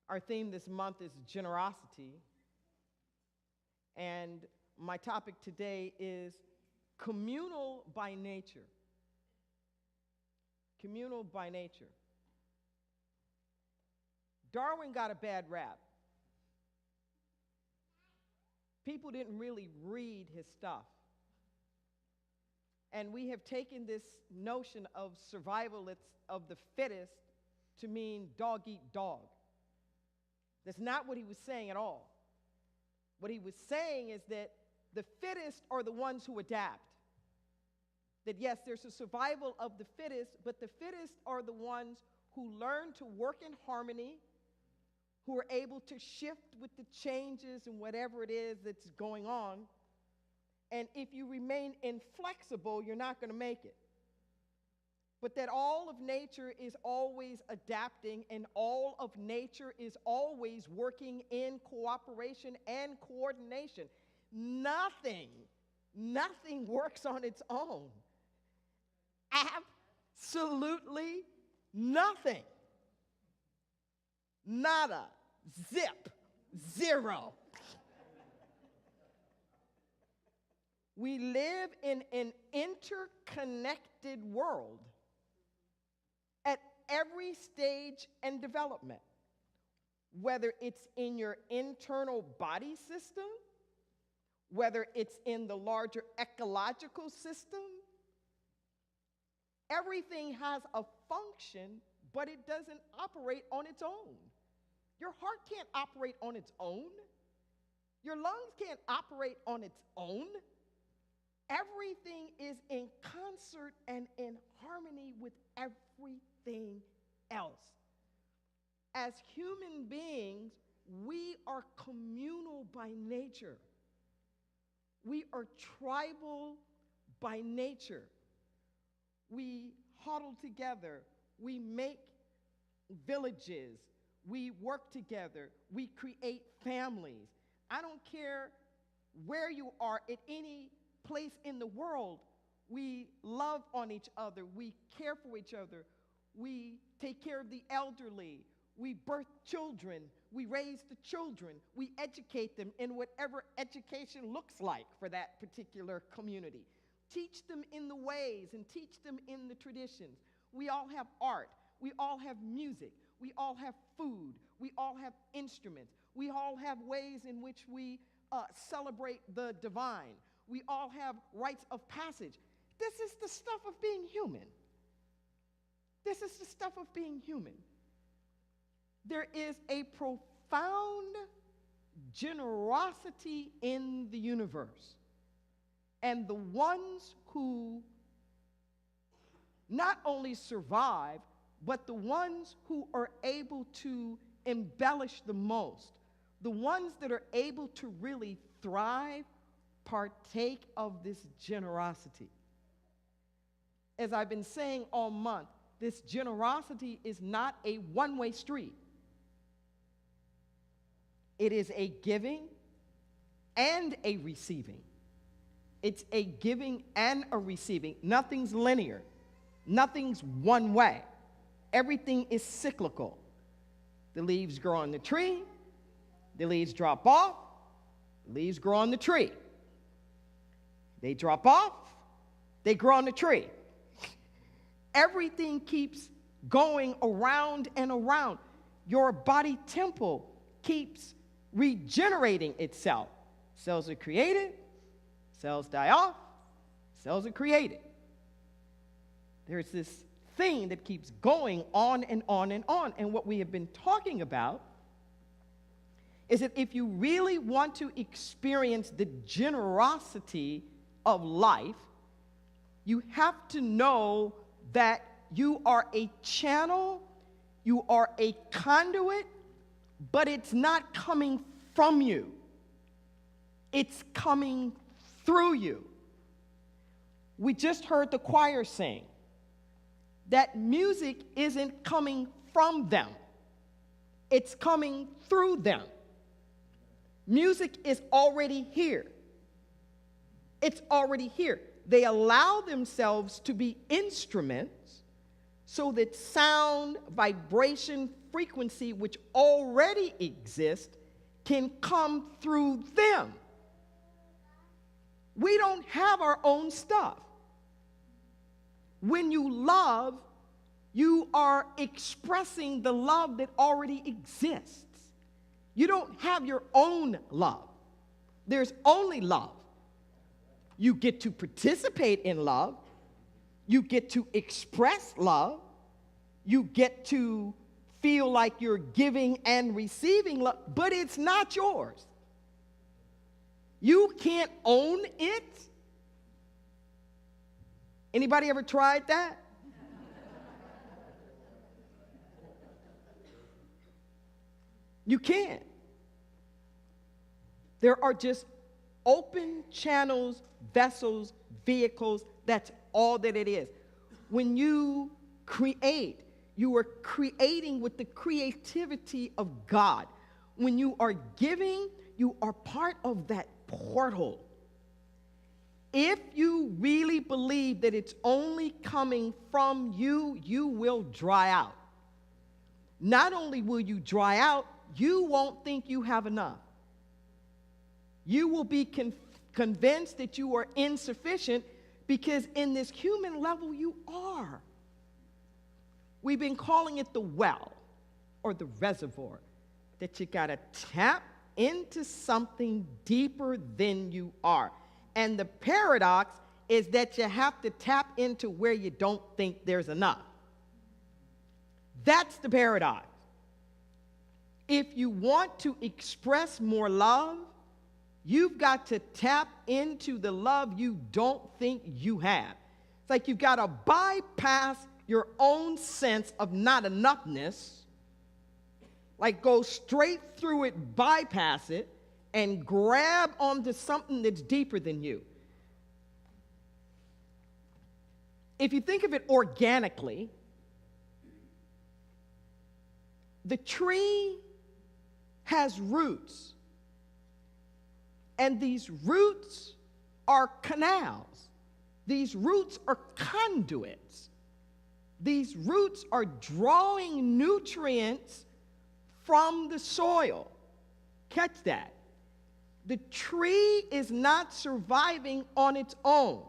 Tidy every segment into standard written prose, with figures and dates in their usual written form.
Our theme this month is generosity, and my topic today is communal by nature. Communal by nature. Darwin got a bad rap. People didn't really read his stuff. And we have taken this notion of survival of the fittest to mean dog eat dog. That's not what he was saying at all. What he was saying is that the fittest are the ones who adapt. That yes, there's a survival of the fittest, but the fittest are the ones who learn to work in harmony, who are able to shift with the changes and whatever it is that's going on. And if you remain inflexible, you're not going to make it. But that all of nature is always adapting, and all of nature is always working in cooperation and coordination. Nothing works on its own. Absolutely nothing. Nada, zip, zero. We live in an interconnected world at every stage and development, whether it's in your internal body system, whether it's in the larger ecological system. Everything has a function, but it doesn't operate on its own. Your heart can't operate on its own. Your lungs can't operate on its own. Everything is in concert and in harmony with everything else. As human beings, we are communal by nature. We are tribal by nature. We huddle together. We make villages. We work together. We create families. I don't care where you are at any place in the world. We love on each other. We care for each other. We take care of the elderly. We birth children. We raise the children. We educate them in whatever education looks like for that particular community. Teach them in the ways and teach them in the traditions. We all have art. We all have music. We all have food. We all have instruments. We all have ways in which we celebrate the divine. We all have rites of passage. This is the stuff of being human. This is the stuff of being human. There is a profound generosity in the universe. And the ones who not only survive, but the ones who are able to embellish the most, the ones that are able to really thrive, partake of this generosity. As I've been saying all month, this generosity is not a one-way street. It is a giving and a receiving. It's a giving and a receiving. Nothing's linear. Nothing's one way. Everything is cyclical. The leaves grow on the tree. The leaves drop off. The leaves grow on the tree. They drop off. They grow on the tree. Everything keeps going around and around. Your body temple keeps regenerating itself. Cells are created. Cells die off. Cells are created. There's this thing that keeps going on and on and on. And what we have been talking about is that if you really want to experience the generosity of life, you have to know that you are a channel, you are a conduit, but it's not coming from you. It's coming through you. We just heard the choir sing that music isn't coming from them. It's coming through them. Music is already here. It's already here. They allow themselves to be instruments, so that sound, vibration, frequency, which already exist, can come through them. We don't have our own stuff. When you love, you are expressing the love that already exists. You don't have your own love. There's only love. You get to participate in love. You get to express love. You get to feel like you're giving and receiving love, but it's not yours. You can't own it. Anybody ever tried that? You can't. There are just open channels, vessels, vehicles. That's all that it is. When you create, you are creating with the creativity of God. When you are giving, you are part of that portal. If you really believe that it's only coming from you, you will dry out. Not only will you dry out, you won't think you have enough. You will be convinced that you are insufficient because in this human level you are. We've been calling it the well or the reservoir, that you got to tap into something deeper than you are. And the paradox is that you have to tap into where you don't think there's enough. That's the paradox. If you want to express more love, you've got to tap into the love you don't think you have. It's like you've got to bypass your own sense of not enoughness, like go straight through it, bypass it, and grab onto something that's deeper than you. If you think of it organically, the tree has roots, and these roots are canals. These roots are conduits. These roots are drawing nutrients from the soil. Catch that. The tree is not surviving on its own.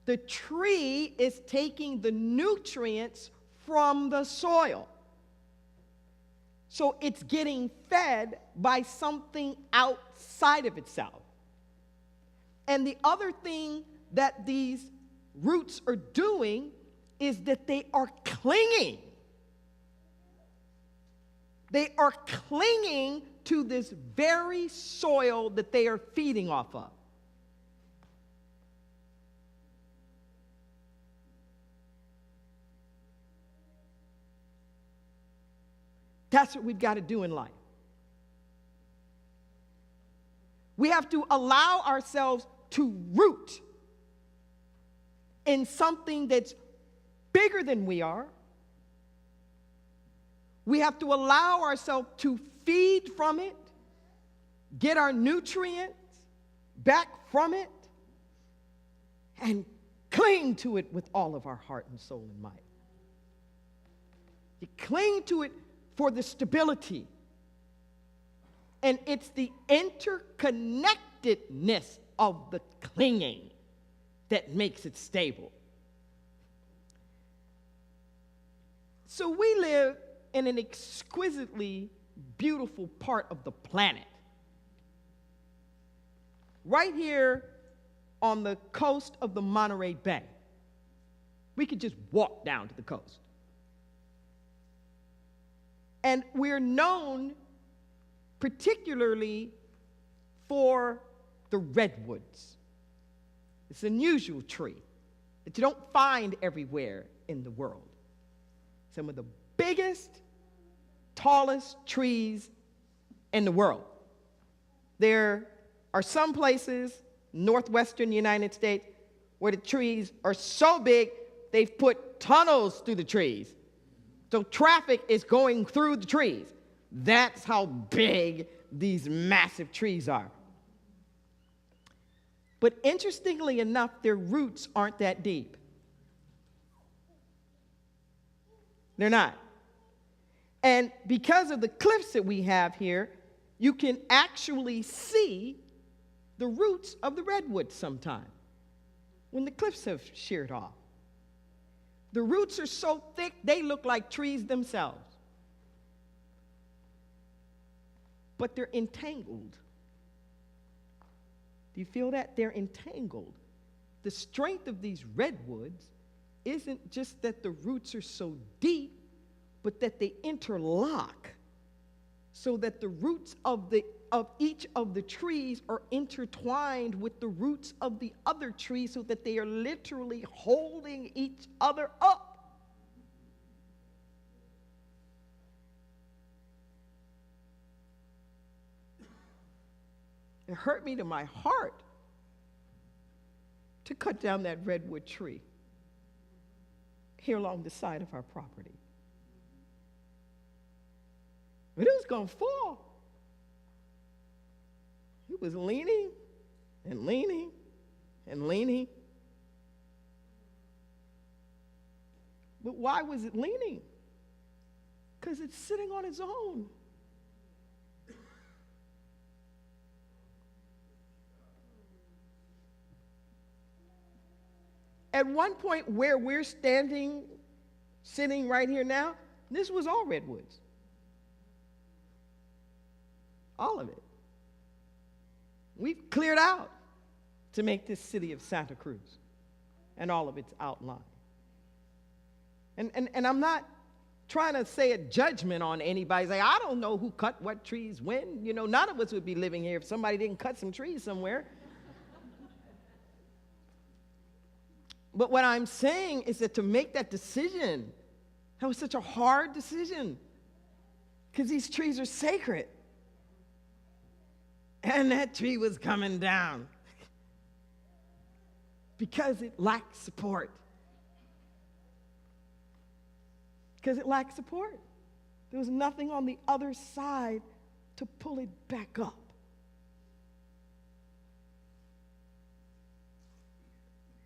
The tree is taking the nutrients from the soil. So it's getting fed by something outside of itself. And the other thing that these roots are doing is that they are clinging. They are clinging to this very soil that they are feeding off of. That's what we've got to do in life. We have to allow ourselves to root in something that's bigger than we are. We have to allow ourselves to feed from it, get our nutrients back from it, and cling to it with all of our heart and soul and might. You cling to it for the stability. And it's the interconnectedness of the clinging that makes it stable. So we live in an exquisitely beautiful part of the planet. Right here on the coast of the Monterey Bay. We could just walk down to the coast. And we're known particularly for the redwoods. It's an unusual tree that you don't find everywhere in the world. Some of the biggest, tallest trees in the world. There are some places, northwestern United States, where the trees are so big, they've put tunnels through the trees. So traffic is going through the trees. That's how big these massive trees are. But interestingly enough, their roots aren't that deep. They're not. And because of the cliffs that we have here, you can actually see the roots of the redwood sometime when the cliffs have sheared off. The roots are so thick, they look like trees themselves. But they're entangled. Do you feel that? They're entangled. The strength of these redwoods isn't just that the roots are so deep, but that they interlock so that the roots of each of the trees are intertwined with the roots of the other trees so that they are literally holding each other up. It hurt me to my heart to cut down that redwood tree here along the side of our property. But it was going to fall. It was leaning and leaning and leaning. But why was it leaning? Because it's sitting on its own. At one point where we're sitting right here now, this was all redwoods. All of it. We've cleared out to make this city of Santa Cruz and all of its outline. And I'm not trying to say a judgment on anybody. Say, I don't know who cut what trees when. You know, none of us would be living here if somebody didn't cut some trees somewhere. But what I'm saying is that to make that decision, that was such a hard decision because these trees are sacred. And that tree was coming down because it lacked support. Because it lacked support. There was nothing on the other side to pull it back up.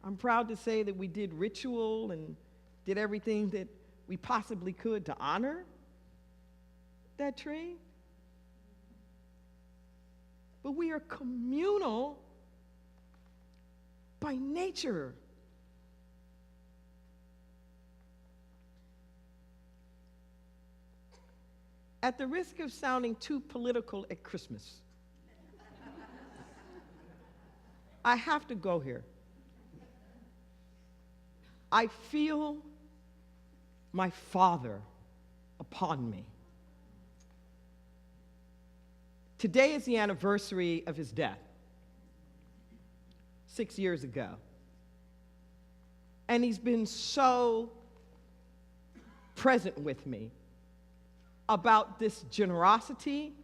I'm proud to say that we did ritual and did everything that we possibly could to honor that tree. But we are communal by nature. At the risk of sounding too political at Christmas, I have to go here. I feel my Father upon me. Today is the anniversary of his death, 6 years ago. And he's been so present with me about this generosity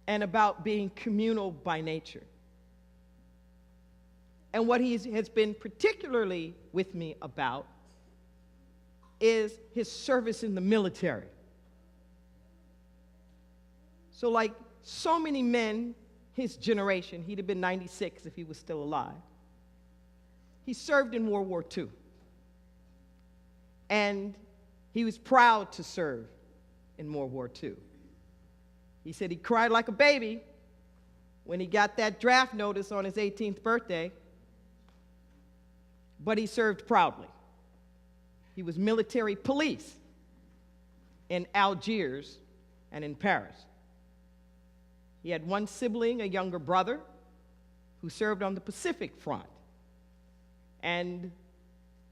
and about being communal by nature. And what he has been particularly with me about is his service in the military. So like so many men, his generation, he'd have been 96 if he was still alive. He served in World War II. And he was proud to serve in World War II. He said he cried like a baby when he got that draft notice on his 18th birthday, but he served proudly. He was military police in Algiers and in Paris. He had one sibling, a younger brother, who served on the Pacific Front and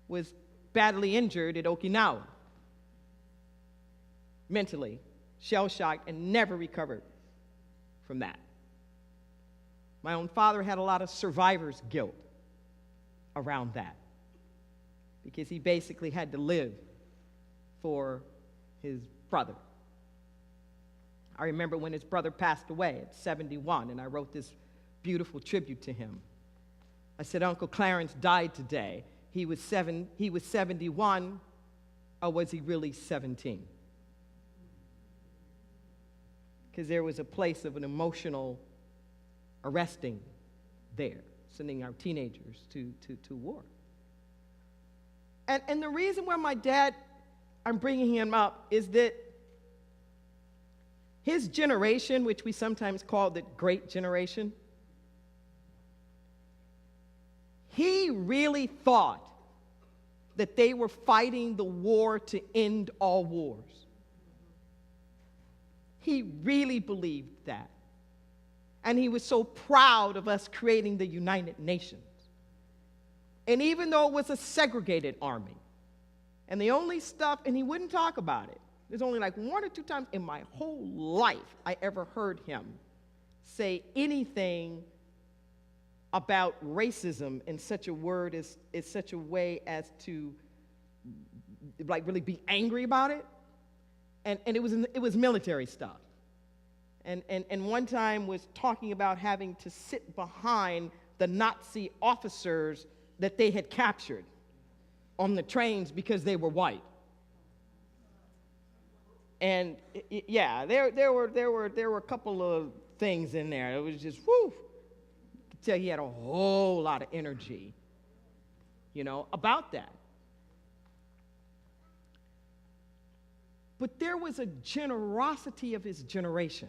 was badly injured at Okinawa, mentally shell-shocked, and never recovered from that. My own father had a lot of survivor's guilt around that because he basically had to live for his brother. I remember when his brother passed away at 71, and I wrote this beautiful tribute to him. I said, Uncle Clarence died today. He was 71, or was he really 17? Because there was a place of an emotional arresting there, sending our teenagers to war. And the reason why my dad I'm bringing him up is that his generation, which we sometimes call the Great Generation, he really thought that they were fighting the war to end all wars. He really believed that. And he was so proud of us creating the United Nations. And even though it was a segregated army, and the only stuff, and he wouldn't talk about it. There's only like 1 or 2 times in my whole life I ever heard him say anything about racism in such a word as such a way as to like really be angry about it. And it was military stuff. And one time was talking about having to sit behind the Nazi officers that they had captured on the trains because they were white. And yeah, there were a couple of things in there. It was just whoo. You could tell he had a whole lot of energy, about that. But there was a generosity of his generation.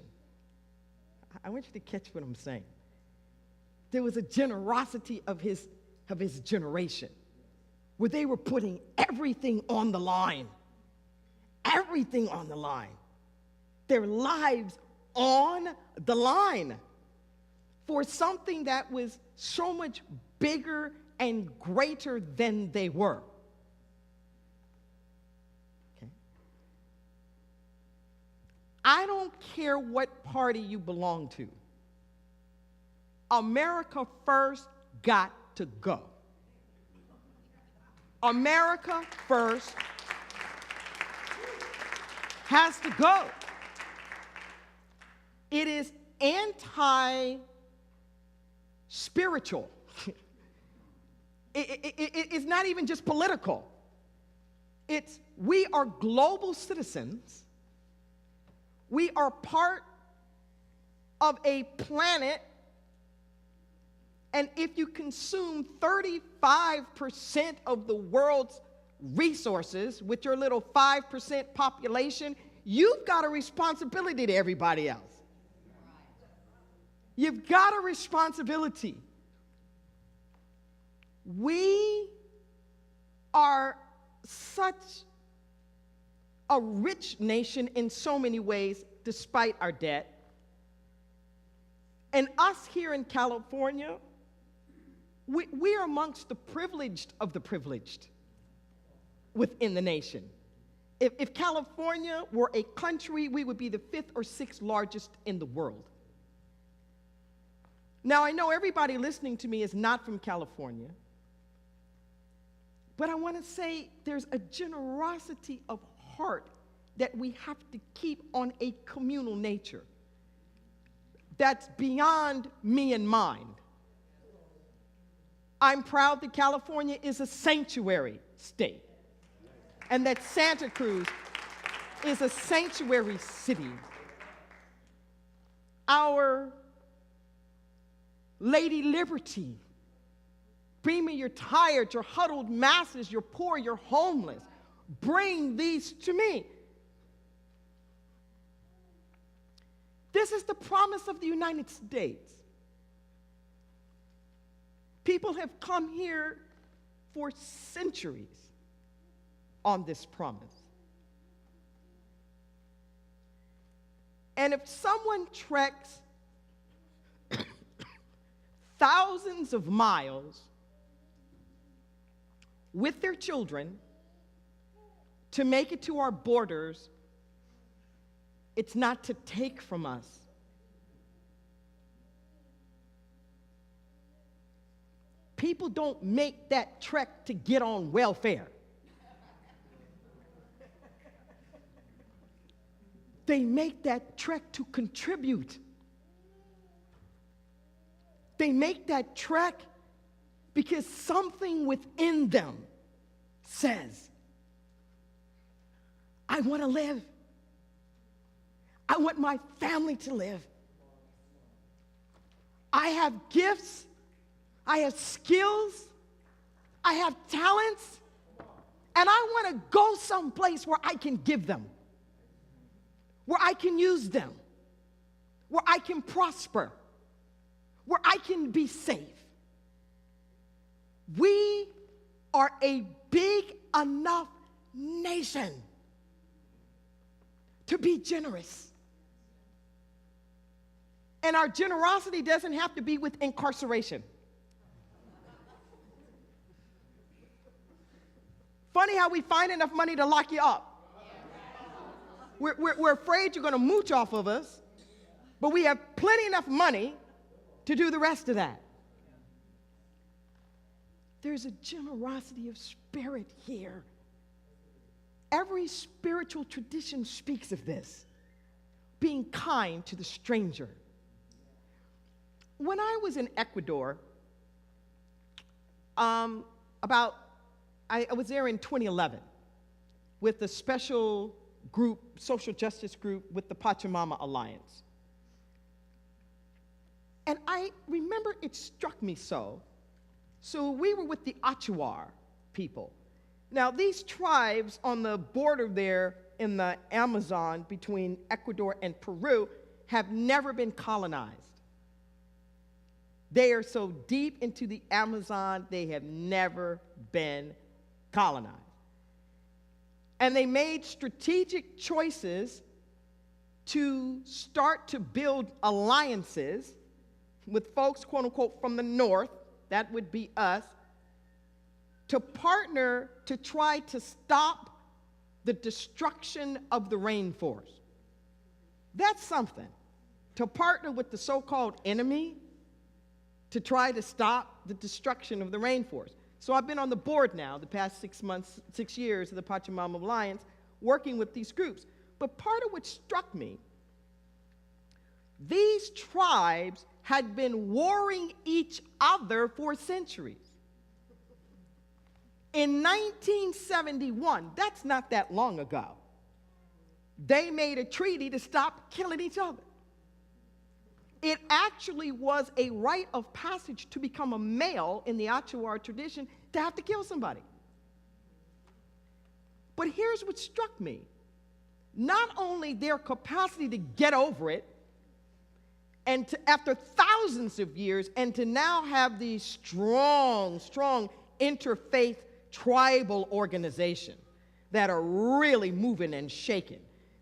I want you to catch what I'm saying. There was a generosity of his generation where they were putting everything on the line. Everything on the line. Their lives on the line for something that was so much bigger and greater than they were. Okay? I don't care what party you belong to. America first got to go. America first has to go. It is anti-spiritual. It's not even just political. We are global citizens. We are part of a planet, and if you consume 35% of the world's resources with your little 5% population, you've got a responsibility to everybody else. You've got a responsibility. We are such a rich nation in so many ways, despite our debt. And us here in California, we are amongst the privileged of the privileged within the nation. If California were a country, we would be the 5th or 6th largest in the world. Now, I know everybody listening to me is not from California, but I want to say there's a generosity of heart that we have to keep on a communal nature that's beyond me and mine. I'm proud that California is a sanctuary state and that Santa Cruz is a sanctuary city. Our Lady Liberty, bring me your tired, your huddled masses, your poor, your homeless. Bring these to me. This is the promise of the United States. People have come here for centuries on this promise. And if someone treks thousands of miles with their children to make it to our borders, it's not to take from us. People don't make that trek to get on welfare. They make that trek to contribute. They make that trek because something within them says, I want to live. I want my family to live. I have gifts. I have skills. I have talents. And I want to go someplace where I can give them, where I can use them, where I can prosper, where I can be safe. We are a big enough nation to be generous. And our generosity doesn't have to be with incarceration. Funny how we find enough money to lock you up. We're afraid you're going to mooch off of us, but we have plenty enough money to do the rest of that. There's a generosity of spirit here. Every spiritual tradition speaks of this, being kind to the stranger. When I was in Ecuador, I was there in 2011 with a special group, social justice group with the Pachamama Alliance. And I remember it struck me so. So we were with the Achuar people. Now, these tribes on the border there in the Amazon between Ecuador and Peru have never been colonized. They are so deep into the Amazon, they have never been colonized. And they made strategic choices to start to build alliances with folks, quote unquote, from the north, that would be us, to partner to try to stop the destruction of the rainforest. That's something. To partner with the so-called enemy to try to stop the destruction of the rainforest. So I've been on the board now the past 6 years of the Pachamama Alliance, working with these groups. But part of what struck me, these tribes had been warring each other for centuries. In 1971, that's not that long ago, they made a treaty to stop killing each other. It actually was a rite of passage to become a male in the Achuar tradition to have to kill somebody. But here's what struck me. Not only their capacity to get over it, and to, after thousands of years, and to now have these strong interfaith tribal organization that are really moving and shaking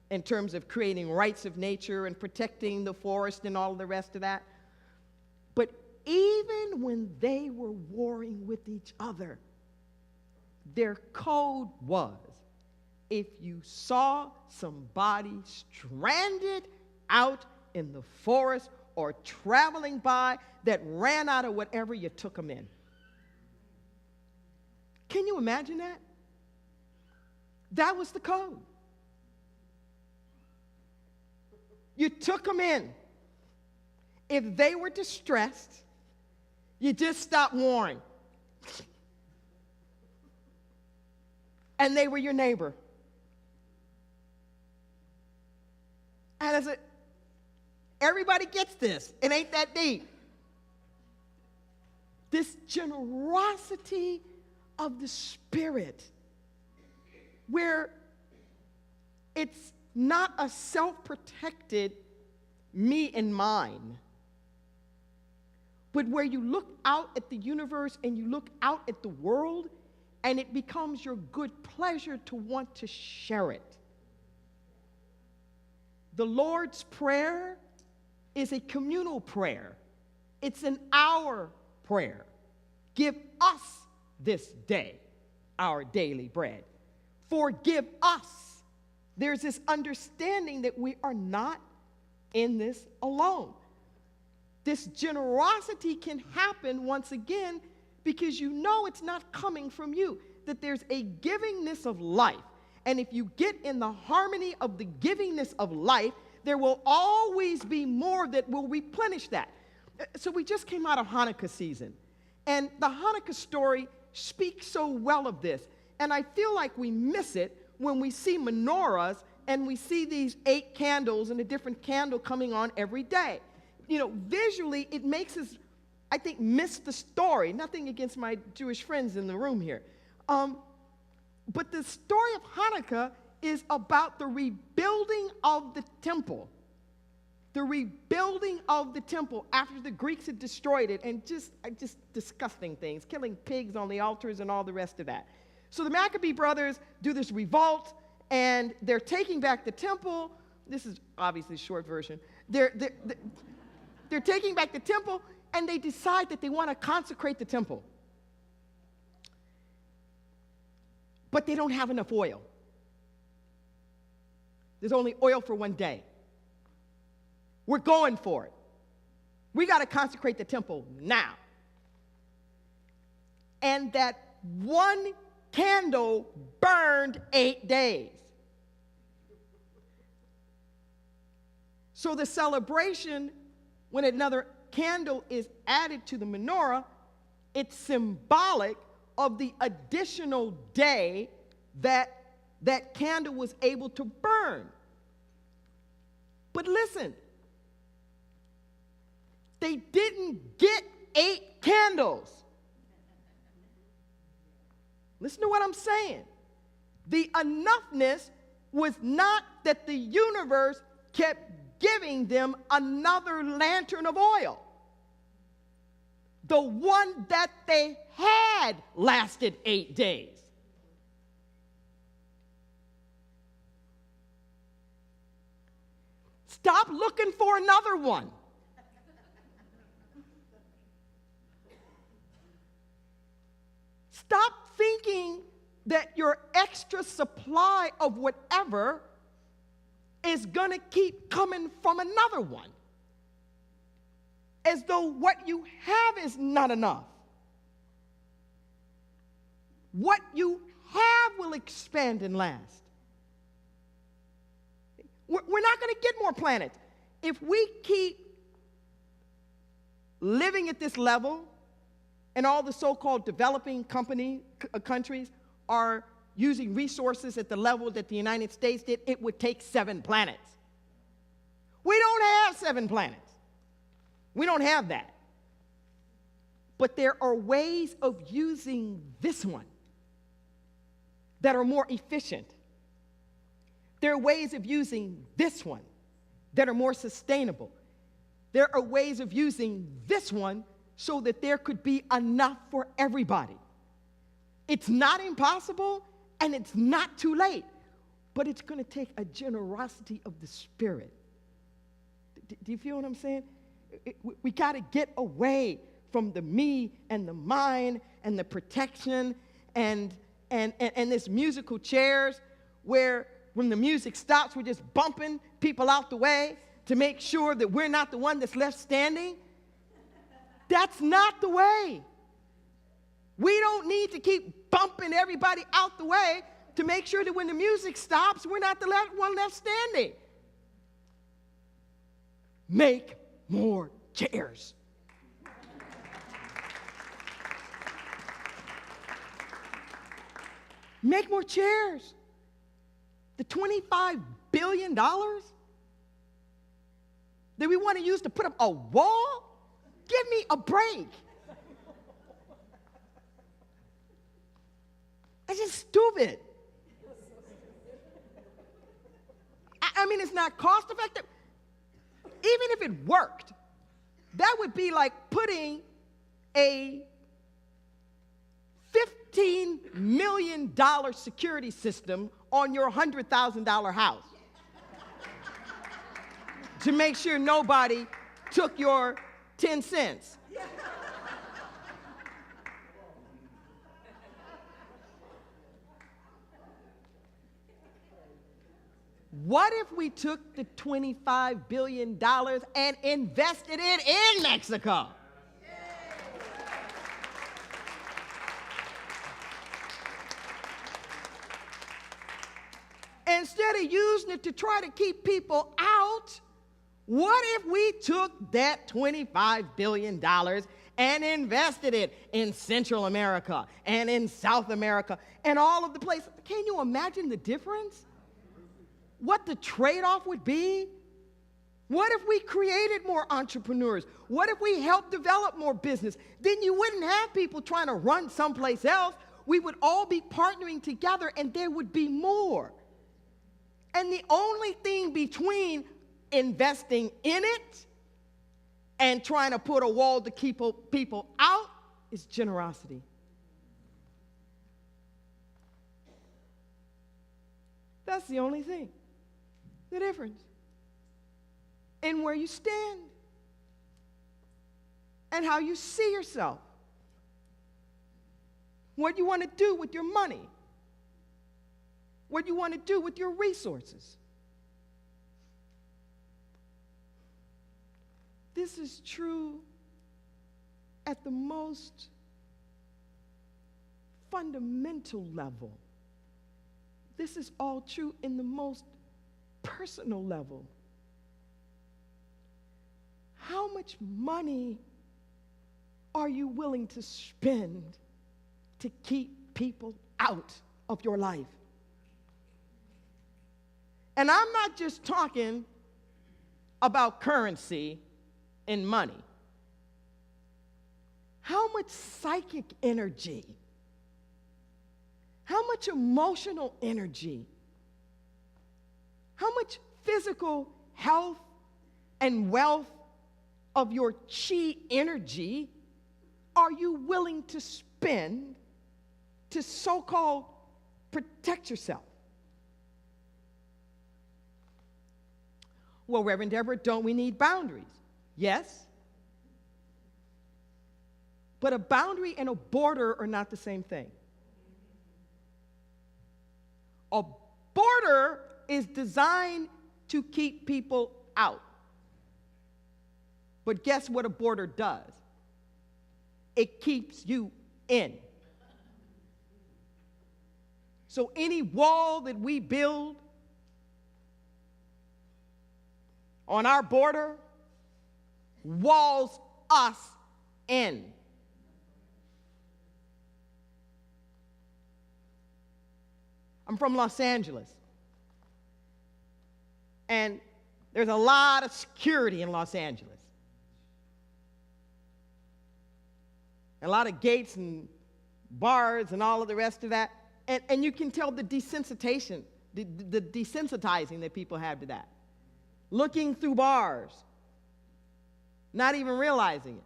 in terms of creating rights of nature and protecting the forest and all the rest of that. But even when they were warring with each other, their code was, if you saw somebody stranded out in the forest or traveling by that ran out of whatever, you took them in. Can you imagine that? That was the code. You took them in. If they were distressed, you just stopped warring. And they were your neighbor. And I said, everybody gets this. It ain't that deep. This generosity of the Spirit, where it's not a self-protected me and mine, but where you look out at the universe and you look out at the world, and it becomes your good pleasure to want to share it. The Lord's Prayer is a communal prayer. It's an our prayer. Give us this day our daily bread. Forgive us. There's this understanding that we are not in this alone. This generosity can happen once again because you know it's not coming from you, that there's a givingness of life. And if you get in the harmony of the givingness of life, there will always be more that will replenish that. So we just came out of Hanukkah season, and the Hanukkah story speaks so well of this. And I feel like we miss it when we see menorahs and we see these 8 candles and a different candle coming on every day. You know, visually, it makes us, I think, miss the story. Nothing against my Jewish friends in the room here. But the story of Hanukkah is about the rebuilding of the temple. The rebuilding of the temple after the Greeks had destroyed it, and just disgusting things, killing pigs on the altars and all the rest of that. So the Maccabee brothers do this revolt, and they're taking back the temple. This is obviously a short version. They're taking back the temple, and they decide that they want to consecrate the temple. But they don't have enough oil. There's only oil for one day. We're going for it. We got to consecrate the temple now. And that one candle burned 8 days. So the celebration, when another candle is added to the menorah, it's symbolic of the additional day that that candle was able to burn. But listen, they didn't get 8 candles. Listen to what I'm saying. The enoughness was not that the universe kept giving them another lantern of oil. The one that they had lasted 8 days. Stop looking for another one. Stop thinking that your extra supply of whatever is going to keep coming from another one, as though what you have is not enough. What you have will expand and last. We're not going to get more planets. If we keep living at this level, and all the so-called developing countries are using resources at the level that the United States did, it would take 7 planets. We don't have 7 planets. We don't have that. But there are ways of using this one that are more efficient. There are ways of using this one that are more sustainable. There are ways of using this one so that there could be enough for everybody. It's not impossible, and it's not too late, but it's going to take a generosity of the Spirit. Do you feel what I'm saying? We got to get away from the me and the mine and the protection and this musical chairs where when the music stops, we're just bumping people out the way to make sure that we're not the one that's left standing. That's not the way. We don't need to keep bumping everybody out the way to make sure that when the music stops, we're not the one left standing. Make more chairs. Make more chairs. The $25 billion that we want to use to put up a wall? Give me a break. It's just stupid. I mean, it's not cost effective. Even if it worked, that would be like putting a $15 million security system on your $100,000 house to make sure nobody took your 10 cents. What if we took the $25 billion and invested it in Mexico? Instead of using it to try to keep people out, what if we took that $25 billion and invested it in Central America and in South America and all of the places? Can you imagine the difference? What the trade-off would be? What if we created more entrepreneurs? What if we helped develop more business? Then you wouldn't have people trying to run someplace else we would all be partnering together and there would be more. And the only thing between investing in it and trying to put a wall to keep people out is generosity. That's the only thing. The difference in where you stand and how you see yourself. What you want to do with your money. What you want to do with your resources. This is true at the most fundamental level. This is all true in the most personal level. How much money are you willing to spend to keep people out of your life? And I'm not just talking about currency and money. How much psychic energy? How much emotional energy? How much physical health and wealth of your chi energy are you willing to spend to so-called protect yourself? Well, Reverend Deborah, don't we need boundaries? Yes. But a boundary and a border are not the same thing. A border is designed to keep people out. But guess what a border does? It keeps you in. So any wall that we build on our border walls us in. I'm from Los Angeles. And there's a lot of security in Los Angeles. A lot of gates and bars and all of the rest of that. And you can tell the desensitizing that people have to that. Looking through bars, not even realizing it.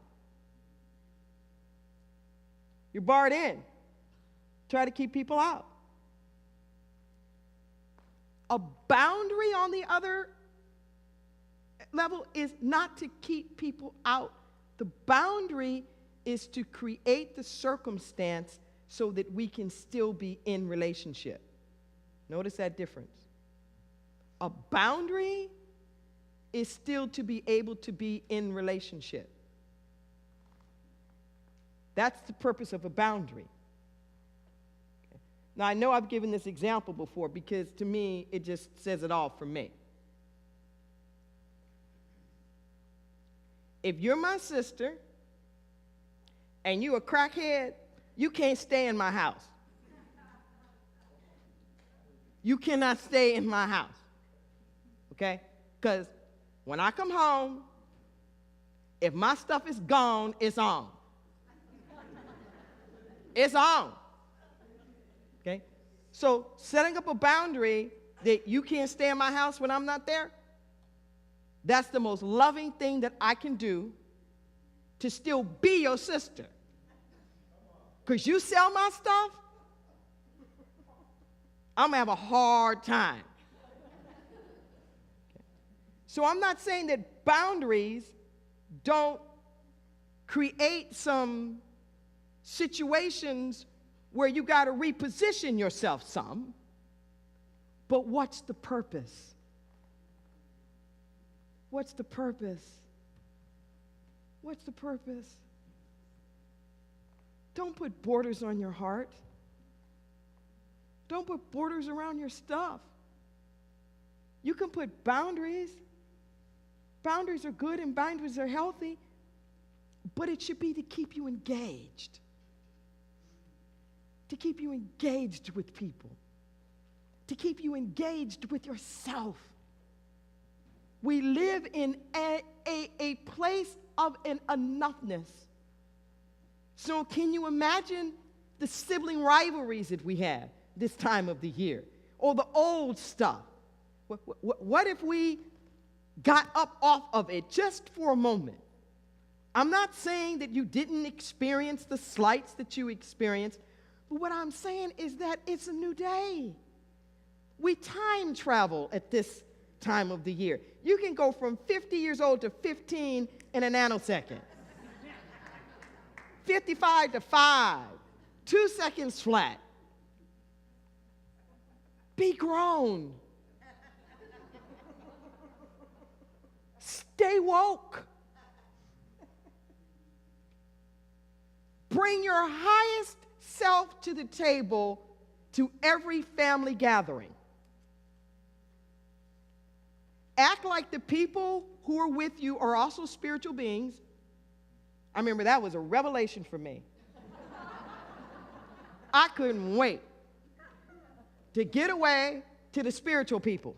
You're barred in. Try to keep people out. A boundary on the other level is not to keep people out. The boundary is to create the circumstance so that we can still be in relationship. Notice that difference. A boundary is still to be able to be in relationship. That's the purpose of a boundary. Okay. Now, I know I've given this example before because to me, it just says it all for me. If you're my sister and you a crackhead, you can't stay in my house. You cannot stay in my house, okay? Because when I come home, if my stuff is gone, it's on. It's on, okay? So setting up a boundary that you can't stay in my house when I'm not there, that's the most loving thing that I can do to still be your sister. Because you sell my stuff, I'm going to have a hard time. Okay. So I'm not saying that boundaries don't create some situations where you got to reposition yourself some, but what's the purpose? What's the purpose? What's the purpose? Don't put borders on your heart. Don't put borders around your stuff. You can put boundaries. Boundaries are good and boundaries are healthy, but it should be to keep you engaged. To keep you engaged with people. To keep you engaged with yourself. We live in a place of an enoughness. So can you imagine the sibling rivalries that we have this time of the year, or the old stuff. What if we got up off of it just for a moment? I'm not saying that you didn't experience the slights that you experienced, but what I'm saying is that it's a new day. We time travel at this time of the year. You can go from 50 years old to 15 in a nanosecond. 55 to 5, 2 seconds flat. Be grown. Stay woke. Bring your highest self to the table to every family gathering. Act like the people who are with you are also spiritual beings. I remember that was a revelation for me. I couldn't wait to get away to the spiritual people.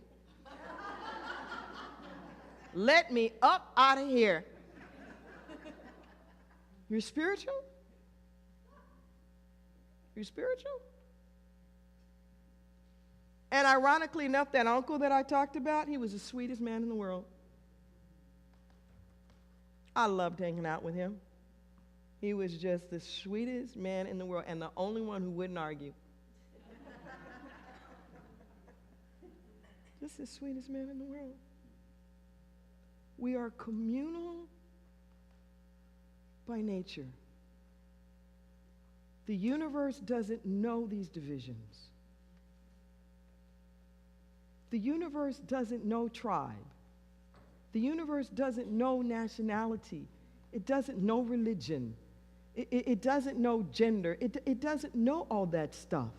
Let me up out of here. You're spiritual? You're spiritual? And ironically enough, that uncle that I talked about, he was the sweetest man in the world. I loved hanging out with him. He was just the sweetest man in the world and the only one who wouldn't argue. Just the sweetest man in the world. We are communal by nature. The universe doesn't know these divisions. The universe doesn't know tribe. The universe doesn't know nationality. It doesn't know religion. It doesn't know gender. It doesn't know all that stuff.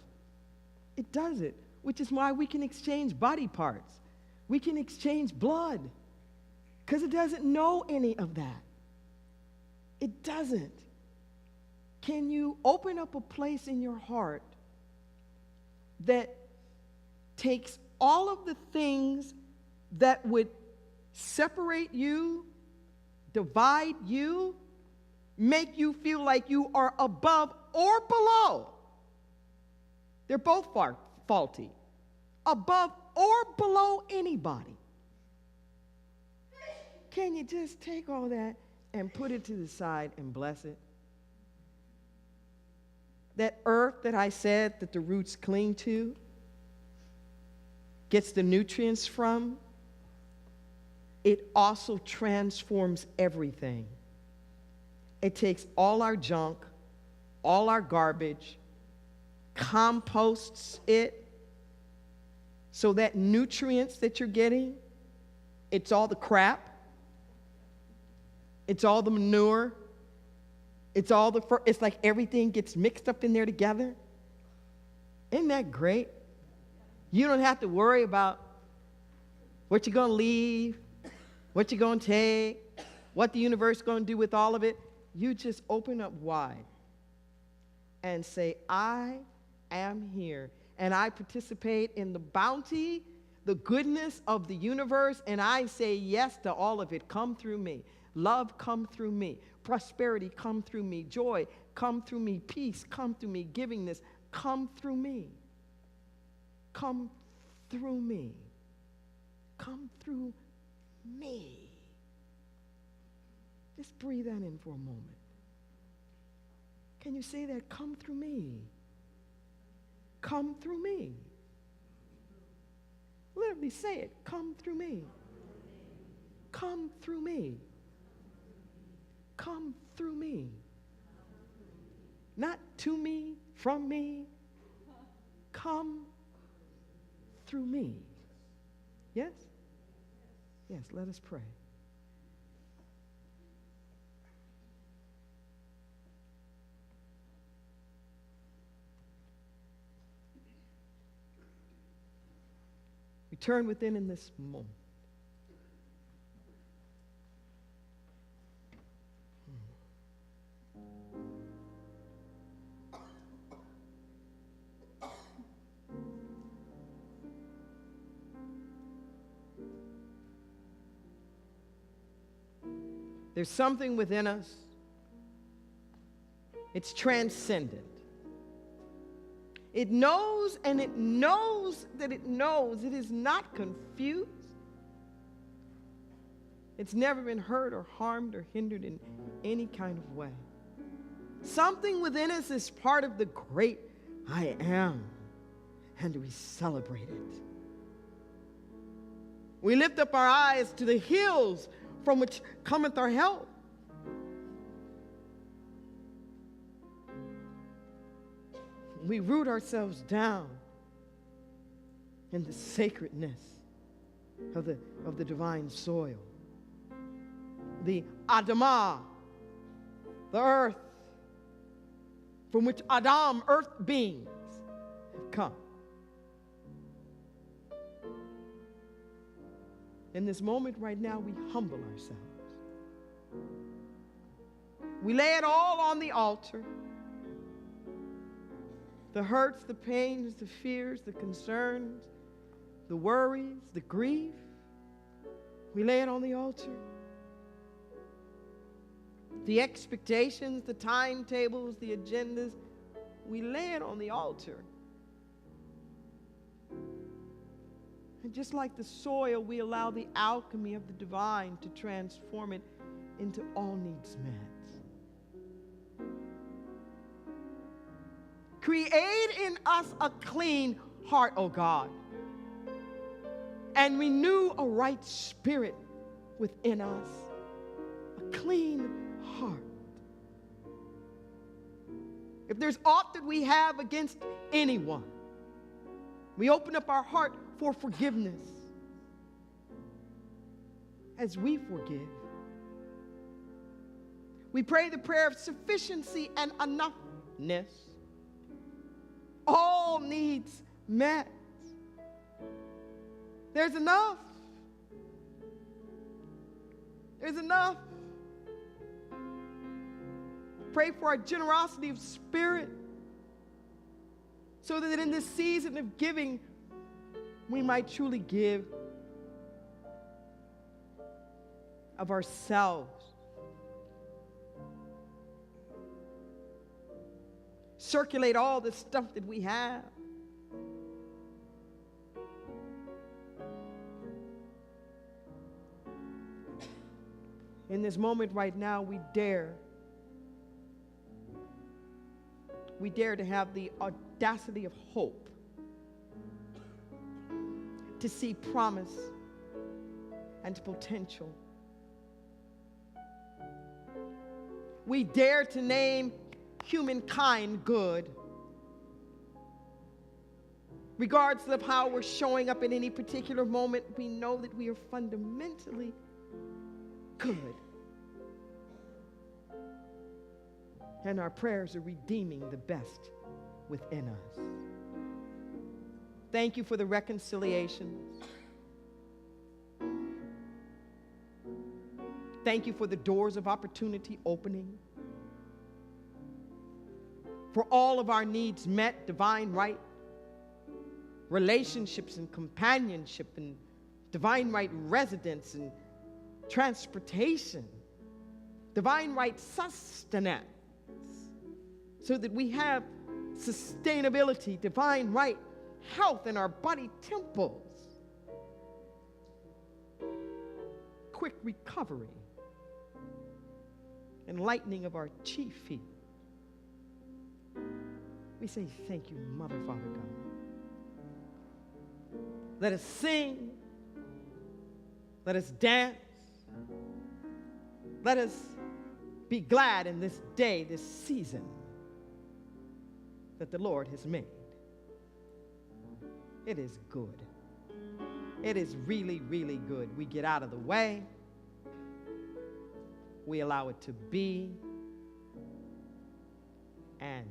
It doesn't, which is why we can exchange body parts. We can exchange blood, because it doesn't know any of that. It doesn't. Can you open up a place in your heart that takes all of the things that would separate you, divide you, make you feel like you are above or below? They're both faulty. Above or below anybody. Can you just take all that and put it to the side and bless it? That earth that I said that the roots cling to, gets the nutrients from, it also transforms everything. It takes all our junk, all our garbage, composts it, so that nutrients that you're getting, it's all the crap, it's all the manure, it's like everything gets mixed up in there together. Isn't that great? You don't have to worry about what you're going to leave, what you're going to take, what the universe is going to do with all of it. You just open up wide and say, I am here, and I participate in the bounty, the goodness of the universe, and I say yes to all of it. Come through me. Love, come through me. Prosperity, come through me. Joy, come through me. Peace, come through me. Givingness, come through me. Come through me. Come through me. Just breathe that in for a moment. Can you say that? Come through me. Come through me. Literally say it. Come through me. Come through me. Come through me. Not to me, from me. Come through me. Yes? Yes, let us pray. Return within in this moment. There's something within us. It's transcendent. It knows, and it knows that it knows. It is not confused. It's never been hurt or harmed or hindered in any kind of way. Something within us is part of the great I am, and we celebrate it. We lift up our eyes to the hills from which cometh our help. We root ourselves down in the sacredness of the divine soil. The Adamah, the earth, from which Adam, earth beings, have come. In this moment right now, we humble ourselves. We lay it all on the altar. The hurts, the pains, the fears, the concerns, the worries, the grief. We lay it on the altar. The expectations, the timetables, the agendas, we lay it on the altar. And just like the soil, we allow the alchemy of the divine to transform it into all needs met. Create in us a clean heart, O God, and renew a right spirit within us, a clean heart. If there's aught that we have against anyone, we open up our heart for forgiveness as we forgive. We pray the prayer of sufficiency and enoughness. All needs met. There's enough. There's enough. Pray for our generosity of spirit so that in this season of giving, we might truly give of ourselves. Circulate all the stuff that we have. In this moment right now, we dare to have the audacity of hope, to see promise and potential. We dare to name humankind good, regardless of how we're showing up in any particular moment. We know that we are fundamentally good, and our prayers are redeeming the best within us. Thank you for the reconciliation. Thank you for the doors of opportunity opening, for all of our needs met, divine right, relationships and companionship and divine right residence and transportation, divine right sustenance, so that we have sustainability, divine right health in our body temples, quick recovery, enlightening of our chief feet. We say thank you, Mother, Father, God. Let us sing. Let us dance. Let us be glad in this day, this season that the Lord has made. It is good. It is really, really good. We get out of the way. We allow it to be. And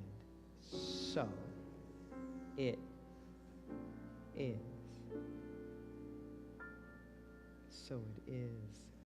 so it is. So it is.